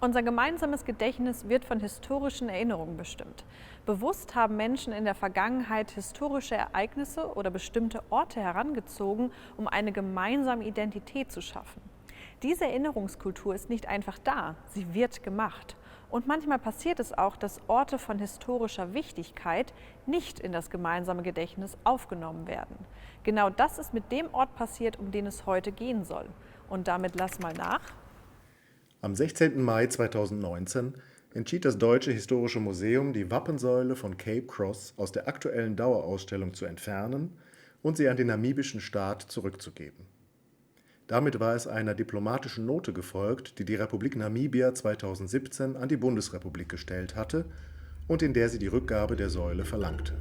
Unser gemeinsames Gedächtnis wird von historischen Erinnerungen bestimmt. Bewusst haben Menschen in der Vergangenheit historische Ereignisse oder bestimmte Orte herangezogen, um eine gemeinsame Identität zu schaffen. Diese Erinnerungskultur ist nicht einfach da, sie wird gemacht. Und manchmal passiert es auch, dass Orte von historischer Wichtigkeit nicht in das gemeinsame Gedächtnis aufgenommen werden. Genau das ist mit dem Ort passiert, um den es heute gehen soll. Und damit lass mal nach. Am 16. Mai 2019 entschied das Deutsche Historische Museum, die Wappensäule von Cape Cross aus der aktuellen Dauerausstellung zu entfernen und sie an den namibischen Staat zurückzugeben. Damit war es einer diplomatischen Note gefolgt, die die Republik Namibia 2017 an die Bundesrepublik gestellt hatte und in der sie die Rückgabe der Säule verlangte.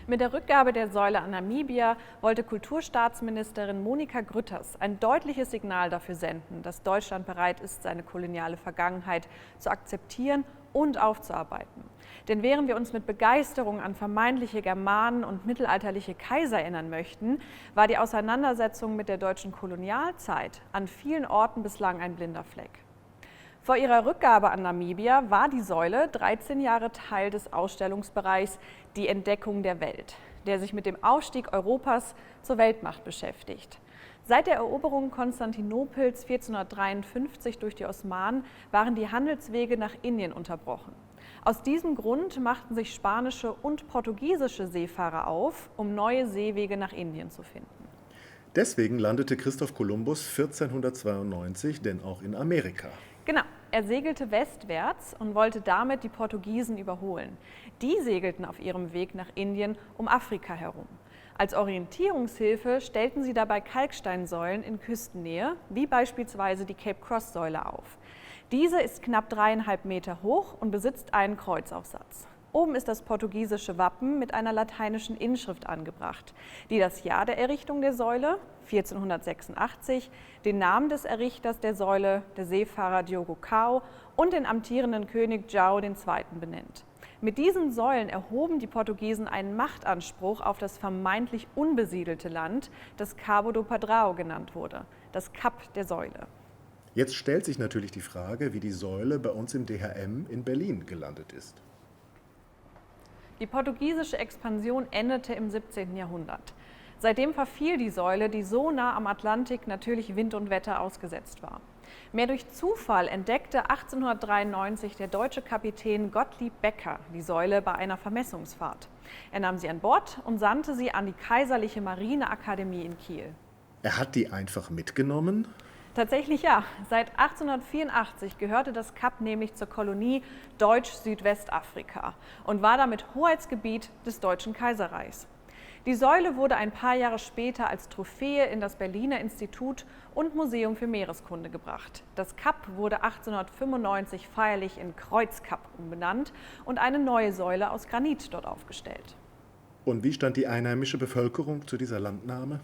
Mit der Rückgabe der Säule an Namibia wollte Kulturstaatsministerin Monika Grütters ein deutliches Signal dafür senden, dass Deutschland bereit ist, seine koloniale Vergangenheit zu akzeptieren und aufzuarbeiten. Denn während wir uns mit Begeisterung an vermeintliche Germanen und mittelalterliche Kaiser erinnern möchten, war die Auseinandersetzung mit der deutschen Kolonialzeit an vielen Orten bislang ein blinder Fleck. Vor ihrer Rückgabe an Namibia war die Säule 13 Jahre Teil des Ausstellungsbereichs Die Entdeckung der Welt, der sich mit dem Aufstieg Europas zur Weltmacht beschäftigt. Seit der Eroberung Konstantinopels 1453 durch die Osmanen waren die Handelswege nach Indien unterbrochen. Aus diesem Grund machten sich spanische und portugiesische Seefahrer auf, um neue Seewege nach Indien zu finden. Deswegen landete Christoph Kolumbus 1492 denn auch in Amerika. Genau, er segelte westwärts und wollte damit die Portugiesen überholen. Die segelten auf ihrem Weg nach Indien um Afrika herum. Als Orientierungshilfe stellten sie dabei Kalksteinsäulen in Küstennähe, wie beispielsweise die Cape Cross-Säule auf. Diese ist knapp 3,5 Meter hoch und besitzt einen Kreuzaufsatz. Oben ist das portugiesische Wappen mit einer lateinischen Inschrift angebracht, die das Jahr der Errichtung der Säule, 1486, den Namen des Errichters der Säule, der Seefahrer Diogo Cao, und den amtierenden König João II. Benennt. Mit diesen Säulen erhoben die Portugiesen einen Machtanspruch auf das vermeintlich unbesiedelte Land, das Cabo do Padrao genannt wurde, das Kap der Säule. Jetzt stellt sich natürlich die Frage, wie die Säule bei uns im DHM in Berlin gelandet ist. Die portugiesische Expansion endete im 17. Jahrhundert. Seitdem verfiel die Säule, die so nah am Atlantik natürlich Wind und Wetter ausgesetzt war. Mehr durch Zufall entdeckte 1893 der deutsche Kapitän Gottlieb Becker die Säule bei einer Vermessungsfahrt. Er nahm sie an Bord und sandte sie an die Kaiserliche Marineakademie in Kiel. Er hat die einfach mitgenommen? Tatsächlich ja. Seit 1884 gehörte das Kap nämlich zur Kolonie Deutsch-Südwestafrika und war damit Hoheitsgebiet des Deutschen Kaiserreichs. Die Säule wurde ein paar Jahre später als Trophäe in das Berliner Institut und Museum für Meereskunde gebracht. Das Kap wurde 1895 feierlich in Kreuzkap umbenannt und eine neue Säule aus Granit dort aufgestellt. Und wie stand die einheimische Bevölkerung zu dieser Landnahme?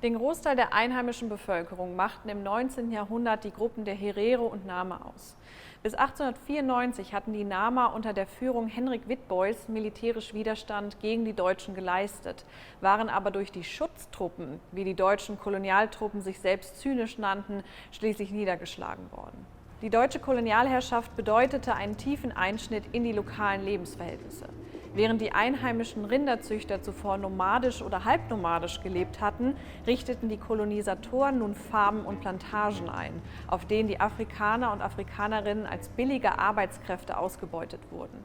Den Großteil der einheimischen Bevölkerung machten im 19. Jahrhundert die Gruppen der Herero und Nama aus. Bis 1894 hatten die Nama unter der Führung Henrik Witbois militärisch Widerstand gegen die Deutschen geleistet, waren aber durch die Schutztruppen, wie die deutschen Kolonialtruppen sich selbst zynisch nannten, schließlich niedergeschlagen worden. Die deutsche Kolonialherrschaft bedeutete einen tiefen Einschnitt in die lokalen Lebensverhältnisse. Während die einheimischen Rinderzüchter zuvor nomadisch oder halbnomadisch gelebt hatten, richteten die Kolonisatoren nun Farmen und Plantagen ein, auf denen die Afrikaner und Afrikanerinnen als billige Arbeitskräfte ausgebeutet wurden.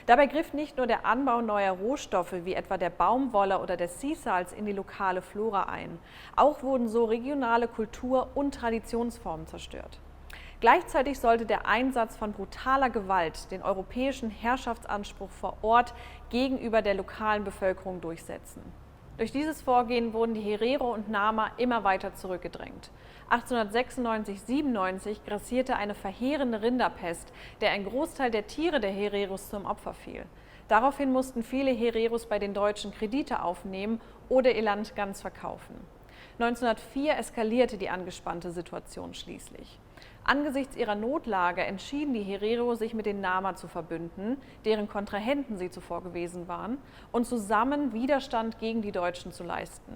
Dabei griff nicht nur der Anbau neuer Rohstoffe wie etwa der Baumwolle oder des Sisals in die lokale Flora ein. Auch wurden so regionale Kultur- und Traditionsformen zerstört. Gleichzeitig sollte der Einsatz von brutaler Gewalt den europäischen Herrschaftsanspruch vor Ort gegenüber der lokalen Bevölkerung durchsetzen. Durch dieses Vorgehen wurden die Herero und Nama immer weiter zurückgedrängt. 1896/97 grassierte eine verheerende Rinderpest, der ein Großteil der Tiere der Hereros zum Opfer fiel. Daraufhin mussten viele Hereros bei den Deutschen Kredite aufnehmen oder ihr Land ganz verkaufen. 1904 eskalierte die angespannte Situation schließlich. Angesichts ihrer Notlage entschieden die Herero, sich mit den Nama zu verbünden, deren Kontrahenten sie zuvor gewesen waren, und zusammen Widerstand gegen die Deutschen zu leisten.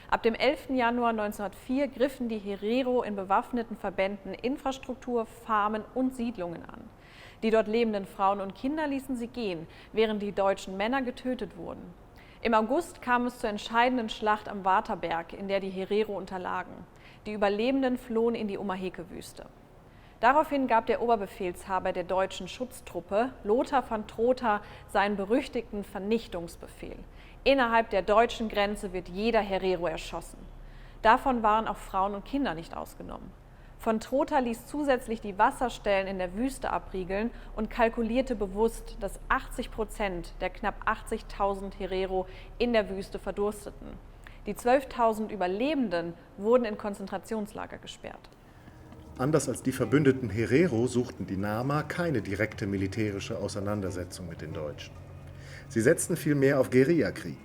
Ab dem 11. Januar 1904 griffen die Herero in bewaffneten Verbänden Infrastruktur, Farmen und Siedlungen an. Die dort lebenden Frauen und Kinder ließen sie gehen, während die deutschen Männer getötet wurden. Im August kam es zur entscheidenden Schlacht am Waterberg, in der die Herero unterlagen. Die Überlebenden flohen in die Omaheke-Wüste. Daraufhin gab der Oberbefehlshaber der deutschen Schutztruppe, Lothar von Trotha, seinen berüchtigten Vernichtungsbefehl. Innerhalb der deutschen Grenze wird jeder Herero erschossen. Davon waren auch Frauen und Kinder nicht ausgenommen. Von Trotha ließ zusätzlich die Wasserstellen in der Wüste abriegeln und kalkulierte bewusst, dass 80% der knapp 80.000 Herero in der Wüste verdursteten. Die 12.000 Überlebenden wurden in Konzentrationslager gesperrt. Anders als die verbündeten Herero suchten die Nama keine direkte militärische Auseinandersetzung mit den Deutschen. Sie setzten vielmehr auf Guerillakrieg.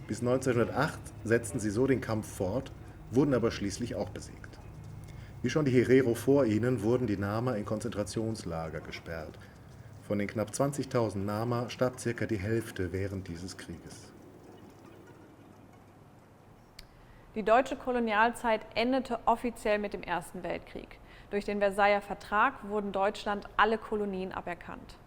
Bis 1908 setzten sie so den Kampf fort, wurden aber schließlich auch besiegt. Wie schon die Herero vor ihnen wurden die Nama in Konzentrationslager gesperrt. Von den knapp 20.000 Nama starb circa die Hälfte während dieses Krieges. Die deutsche Kolonialzeit endete offiziell mit dem Ersten Weltkrieg. Durch den Versailler Vertrag wurden Deutschland alle Kolonien aberkannt.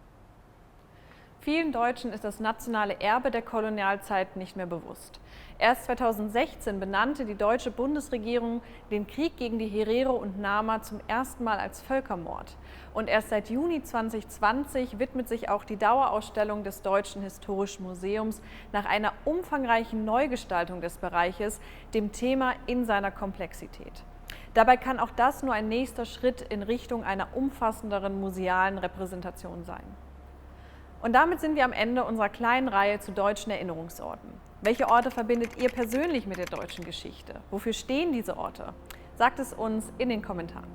Vielen Deutschen ist das nationale Erbe der Kolonialzeit nicht mehr bewusst. Erst 2016 benannte die deutsche Bundesregierung den Krieg gegen die Herero und Nama zum ersten Mal als Völkermord. Und erst seit Juni 2020 widmet sich auch die Dauerausstellung des Deutschen Historischen Museums nach einer umfangreichen Neugestaltung des Bereiches dem Thema in seiner Komplexität. Dabei kann auch das nur ein nächster Schritt in Richtung einer umfassenderen musealen Repräsentation sein. Und damit sind wir am Ende unserer kleinen Reihe zu deutschen Erinnerungsorten. Welche Orte verbindet ihr persönlich mit der deutschen Geschichte? Wofür stehen diese Orte? Sagt es uns in den Kommentaren.